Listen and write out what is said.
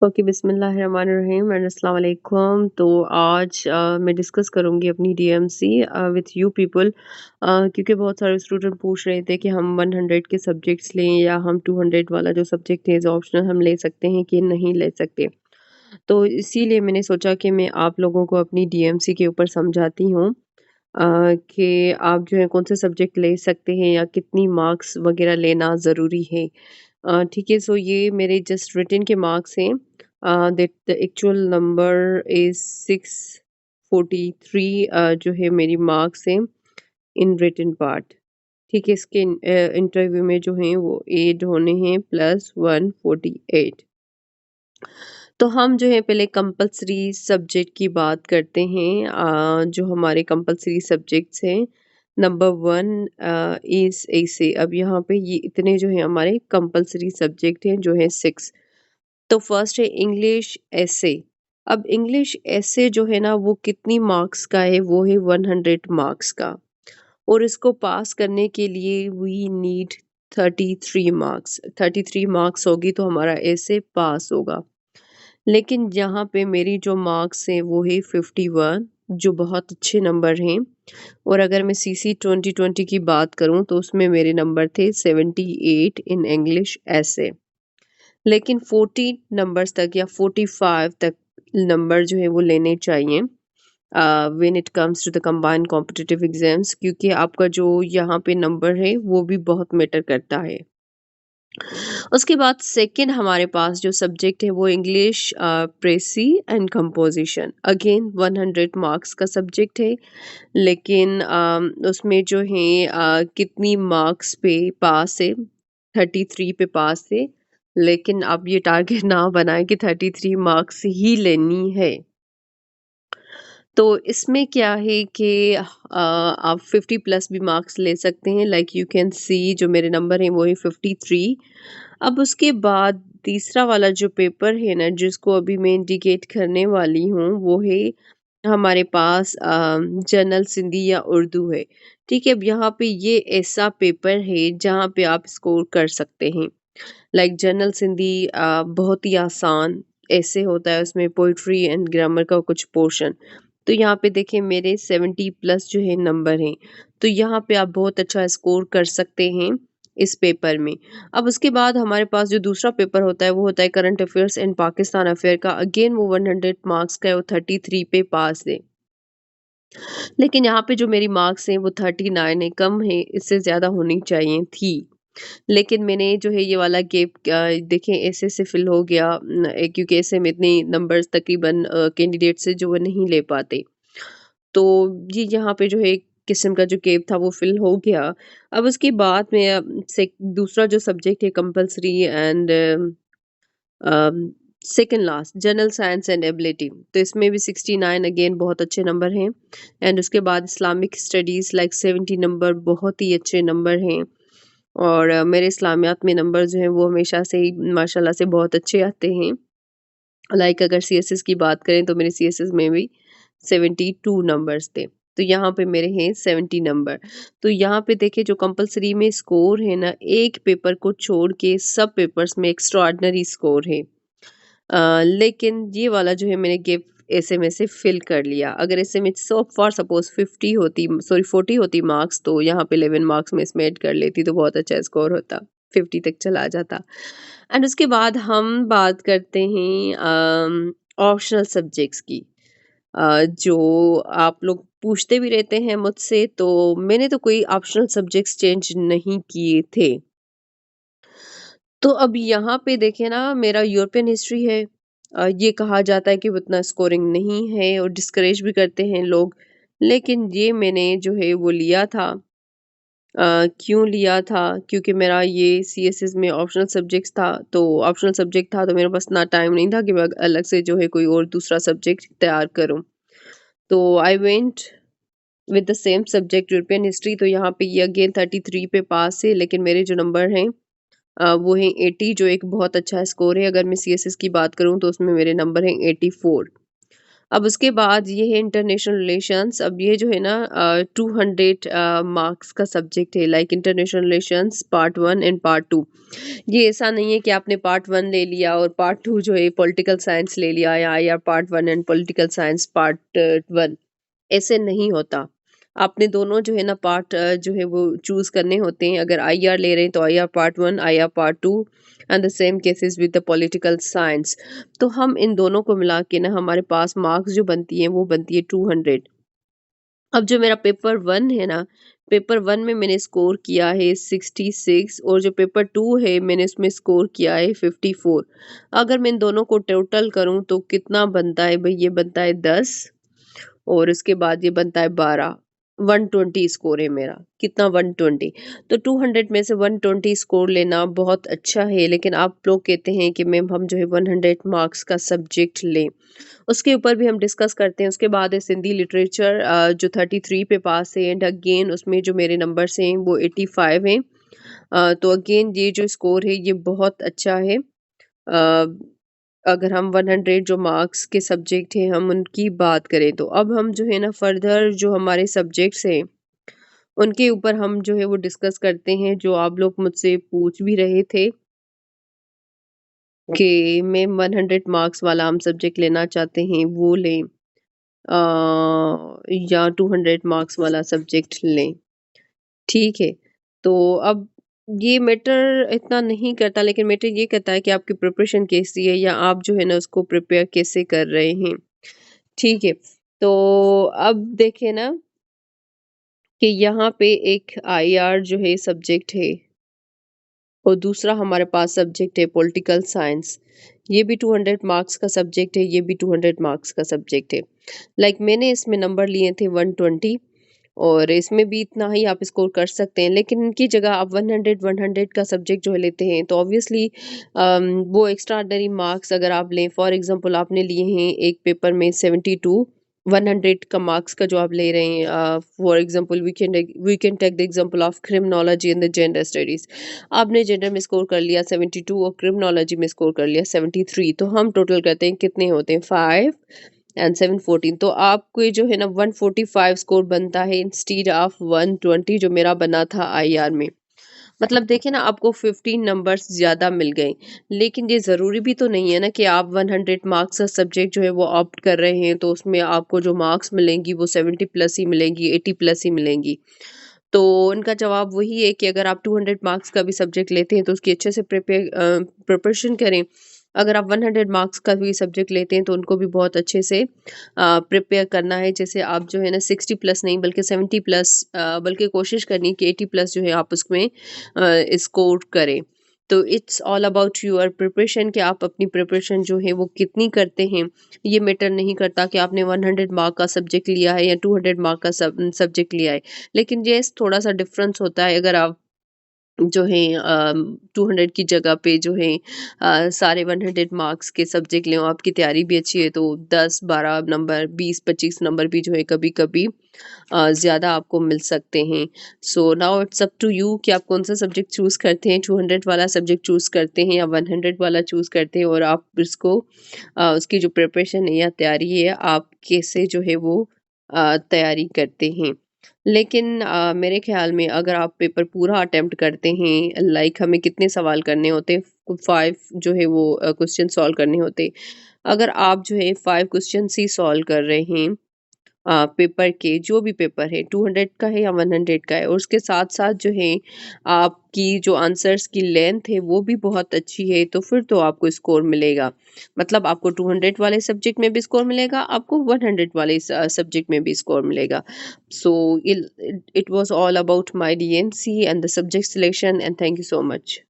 Okay, बिस्मिल्लाहिर्रहमानिर्रहीम and अस्सलाम वालेकुम। तो आज मैं डिस्कस करूँगी अपनी डीएमसी विथ यू पीपल, क्योंकि बहुत सारे स्टूडेंट पूछ रहे थे कि हम 100 के सब्जेक्ट्स लें या हम 200 वाला जो सब्जेक्ट है एज ऑप्शनल हम ले सकते हैं कि नहीं ले सकते। तो इसीलिए मैंने सोचा कि मैं आप लोगों को अपनी डीएमसी के ऊपर समझाती हूँ कि आप जो है कौन से सब्जेक्ट ले सकते हैं या कितनी मार्क्स वगैरह लेना ज़रूरी है। ठीक है, सो ये मेरे जस्ट रिटन के मार्क्स हैं। That the actual number is 643 जो है मेरी मार्क्स हैं इन रिटन पार्ट। ठीक है, इसके इंटरव्यू में जो हैं वो 8 होने हैं प्लस 148। तो हम जो है पहले कंपल्सरी सब्जेक्ट की बात करते हैं। जो हमारे कंपल्सरी सब्जेक्ट्स हैं, नंबर 1 इज़ ऐसे। अब यहाँ पे ये इतने जो हैं हमारे कंपल्सरी सब्जेक्ट हैं जो हैं 6। तो फर्स्ट है इंग्लिश एसे। अब इंग्लिश एसे जो है ना वो कितनी मार्क्स का है, वो है 100 मार्क्स का। और इसको पास करने के लिए वी नीड 33 मार्क्स। 33 मार्क्स होगी तो हमारा ऐसे पास होगा। लेकिन यहाँ पे मेरी जो मार्क्स हैं वो है 51, जो बहुत अच्छे नंबर हैं। और अगर मैं सीसी 2020 की बात करूँ तो उसमें मेरे नंबर थे 78 इन इंग्लिश ऐसे। लेकिन 40 नंबर्स तक या 45 तक नंबर जो है वो लेने चाहिए when it comes to the combined competitive exams, क्योंकि आपका जो यहाँ पे नंबर है वो भी बहुत मैटर करता है। उसके बाद सेकंड हमारे पास जो सब्जेक्ट है वो English precis and composition. Again 100 marks का सब्जेक्ट है। लेकिन उसमें जो है कितनी मार्क्स पे पास है, 33 पे पास है। लेकिन आप ये टारगेट ना बनाएं कि 33 मार्क्स ही लेनी है। तो इसमें क्या है कि आप 50 प्लस भी मार्क्स ले सकते हैं। लाइक यू कैन सी जो मेरे नंबर हैं वो है 53। अब उसके बाद तीसरा वाला जो पेपर है ना जिसको अभी मैं इंडिकेट करने वाली हूँ वो है हमारे पास जनरल सिंधी या उर्दू है। ठीक है, अब यहाँ पे ये ऐसा पेपर है जहाँ पे आप स्कोर कर सकते हैं। लाइक जनरल सिंधी बहुत ही आसान ऐसे होता है, उसमें पोइट्री एंड ग्रामर का कुछ पोर्शन। तो यहाँ पे देखिए मेरे 70 प्लस जो है नंबर हैं। तो यहाँ पे आप बहुत अच्छा स्कोर कर सकते हैं इस पेपर में। अब उसके बाद हमारे पास जो दूसरा पेपर होता है वो होता है current affairs and Pakistan affair का। अगेन वो 100 मार्क्स का है, वो 33 पे पास है। लेकिन यहाँ पे जो मेरी मार्क्स हैं वो 39 है, कम है, इससे ज़्यादा होनी चाहिए थी। लेकिन मैंने जो है ये वाला गैप देखें ऐसे से फिल हो गया क्योंकि ऐसे में इतने नंबर्स तकरीबन कैंडिडेट से जो वो नहीं ले पाते। तो ये यहाँ पे जो है एक किस्म का जो गैप था वो फिल हो गया। अब उसके बाद में से दूसरा जो सब्जेक्ट है compulsory and second last general science and ability, तो इसमें भी 69 अगेन बहुत अच्छे नंबर हैं। एंड उसके बाद इस्लामिक स्टडीज़ लाइक 70 नंबर बहुत ही अच्छे नंबर हैं। और मेरे इस्लामियात में नंबर जो हैं वो हमेशा से ही माशाल्लाह से बहुत अच्छे आते हैं। लाइक अगर सीएसएस की बात करें तो मेरे सीएसएस में भी 72 नंबर्स थे। तो यहाँ पे मेरे हैं 70 नंबर। तो यहाँ पे देखिए जो कंपल्सरी में स्कोर है ना, एक पेपर को छोड़ के सब पेपर्स में एक्स्ट्राऑर्डिनरी स्कोर है। लेकिन ये वाला जो है मैंने गिव ऐसे में से फिल कर लिया। अगर ऐसे में सो फॉर सपोज 50 होती, सॉरी 40 होती मार्क्स, तो यहाँ पे 11 मार्क्स में इसमें ऐड कर लेती तो बहुत अच्छा स्कोर होता, 50 तक चला जाता। एंड उसके बाद हम बात करते हैं ऑप्शनल सब्जेक्ट्स की। जो आप लोग पूछते भी रहते हैं मुझसे, तो मैंने तो कोई ऑप्शनल सब्जेक्ट्स चेंज नहीं किए थे। तो अब यहाँ पे देखिए ना मेरा यूरोपियन हिस्ट्री है। ये कहा जाता है कि वो उतना स्कोरिंग नहीं है और डिस्करेज भी करते हैं लोग। लेकिन ये मैंने जो है वो लिया था। क्यों लिया था? क्योंकि मेरा ये सीएसएस में ऑप्शनल सब्जेक्ट्स था। तो ऑप्शनल सब्जेक्ट था तो मेरे पास इतना टाइम नहीं था कि मैं अलग से जो है कोई और दूसरा सब्जेक्ट तैयार करूँ। तो I went with the same subject European history. तो यहाँ पे ये अगेन 33 पे पास है। लेकिन मेरे जो नंबर हैं वो है 80, जो एक बहुत अच्छा स्कोर है। अगर मैं सीएसएस की बात करूँ तो उसमें मेरे नंबर हैं 84। अब उसके बाद ये है इंटरनेशनल रिलेशंस। अब ये जो है ना 200 मार्क्स का सब्जेक्ट है, like international relations part 1 and part 2। ये ऐसा नहीं है कि आपने पार्ट 1 ले लिया और पार्ट 2 जो है पॉलिटिकल साइंस ले लिया, या part 1 and political science part 1, ऐसे नहीं होता। आपने दोनों जो है ना पार्ट जो है वो चूज करने होते हैं। अगर आईआर ले रहे हैं तो IR part 1, IR part 2, and the same cases with the political science. तो हम इन दोनों को मिला के ना हमारे पास मार्क्स जो बनती है वो बनती है 200। अब जो मेरा पेपर 1 है ना, पेपर 1 में मैंने स्कोर किया है 66, और जो पेपर 2 है मैंने उसमें स्कोर किया है 54। अगर मैं इन दोनों को टोटल करूं तो कितना बनता है भाई? ये बनता है 10, और उसके बाद ये बनता है 12। 120 स्कोर है मेरा। कितना? 120। तो 200 में से 120 स्कोर लेना बहुत अच्छा है, लेकिन आप लोग कहते हैं कि मैम हम जो है 100 मार्क्स का सब्जेक्ट लें। उसके ऊपर भी हम डिस्कस करते हैं। उसके बाद है सिंधी लिटरेचर, जो 33 पे पास है, एंड अगेन उसमें जो मेरे नंबर्स हैं वो 85 हैं। तो अगेन ये जो स्कोर है ये बहुत अच्छा है। अ, अगर हम 100 जो मार्क्स के सब्जेक्ट हैं हम उनकी बात करें, तो अब हम जो है ना फर्दर जो हमारे सब्जेक्ट्स हैं उनके ऊपर हम जो है वो डिस्कस करते हैं, जो आप लोग मुझसे पूछ भी रहे थे कि मैम 100 मार्क्स वाला हम सब्जेक्ट लेना चाहते हैं, वो लें या 200 मार्क्स वाला सब्जेक्ट लें। ठीक है। तो अब ये मैटर इतना नहीं करता, लेकिन मैटर ये करता है कि आपकी प्रिपरेशन कैसी है, या आप जो है ना उसको प्रिपेयर कैसे कर रहे हैं। ठीक है। तो अब देखें ना कि यहाँ पे एक आईआर जो है सब्जेक्ट है, और दूसरा हमारे पास सब्जेक्ट है पॉलिटिकल साइंस। ये भी 200 मार्क्स का सब्जेक्ट है, ये भी 200 मार्क्स का सब्जेक्ट है। लाइक मैंने इसमें नंबर लिए थे 120, और इसमें भी इतना ही आप स्कोर कर सकते हैं, लेकिन इनकी जगह आप 100 का सब्जेक्ट जो है लेते हैं तो ऑब्वियसली वो एक्स्ट्रा ऑर्डिनरी मार्क्स अगर आप लें, फॉर एग्जांपल आपने लिए हैं एक पेपर में 72, 100 का मार्क्स का जो आप ले रहे हैं, for example we can take the example of criminology and the gender studies. आपने जेंडर में स्कोर कर लिया 72 और क्रिमिनोलॉजी में स्कोर कर लिया 73, तो हम टोटल करते हैं कितने होते हैं? 5 एंड 7 14। तो आपको ये जो है ना 145 स्कोर बनता है इंस्टीड ऑफ 120 जो मेरा बना था आईआर में। मतलब देखिए ना आपको 15 नंबर्स ज़्यादा मिल गए। लेकिन ये ज़रूरी भी तो नहीं है ना कि आप 100 मार्क्स का सब्जेक्ट जो है वो ऑप्ट कर रहे हैं तो उसमें आपको जो मार्क्स मिलेंगी वो 70 प्लस ही मिलेंगी, 80 प्लस ही मिलेंगी। तो उनका जवाब वही है कि अगर आप 200 मार्क्स का भी सब्जेक्ट लेते हैं तो उसकी अच्छे से प्रिपरेशन करें। अगर आप 100 मार्क्स का भी सब्जेक्ट लेते हैं तो उनको भी बहुत अच्छे से प्रिपेयर करना है। जैसे आप जो है ना 60 प्लस नहीं बल्कि 70 प्लस, बल्कि कोशिश करनी है कि 80 प्लस जो है आप उसमें स्कोर करें। तो it's all about your preparation कि आप अपनी प्रिपरेशन जो है वो कितनी करते हैं। ये मैटर नहीं करता कि आपने 100 मार्क का सब्जेक्ट लिया है या 200 मार्क का सब्जेक्ट लिया है। लेकिन येस थोड़ा सा डिफरेंस होता है अगर आप जो है 200 की जगह पे जो है सारे 100 मार्क्स के सब्जेक्ट लें और आपकी तैयारी भी अच्छी है तो 10-12 नंबर, 20-25 नंबर भी जो है कभी-कभी ज़्यादा आपको मिल सकते हैं। So now it's up to you कि आप कौन सा सब्जेक्ट चूज़ करते हैं, 200 वाला सब्जेक्ट चूज़ करते हैं या 100 वाला चूज़ करते हैं, और आप इसको उसकी जो प्रिपरेशन है या तैयारी है आप कैसे जो है वो तैयारी करते हैं। लेकिन मेरे ख़्याल में अगर आप पेपर पूरा अटेम्प्ट करते हैं, लाइक हमें कितने सवाल करने होते हैं, 5 जो है वो क्वेश्चन सॉल्व करने होते हैं। अगर आप जो है 5 क्वेश्चन्स ही सॉल्व कर रहे हैं पेपर के, जो भी पेपर है 200 का है या 100 का है, और उसके साथ-साथ जो है आपकी जो आंसर्स की लेंथ है वो भी बहुत अच्छी है, तो फिर तो आपको स्कोर मिलेगा। मतलब आपको 200 वाले सब्जेक्ट में भी स्कोर मिलेगा, आपको 100 वाले सब्जेक्ट में भी स्कोर मिलेगा। So it was all about my DMC and the subject selection, and thank you so much.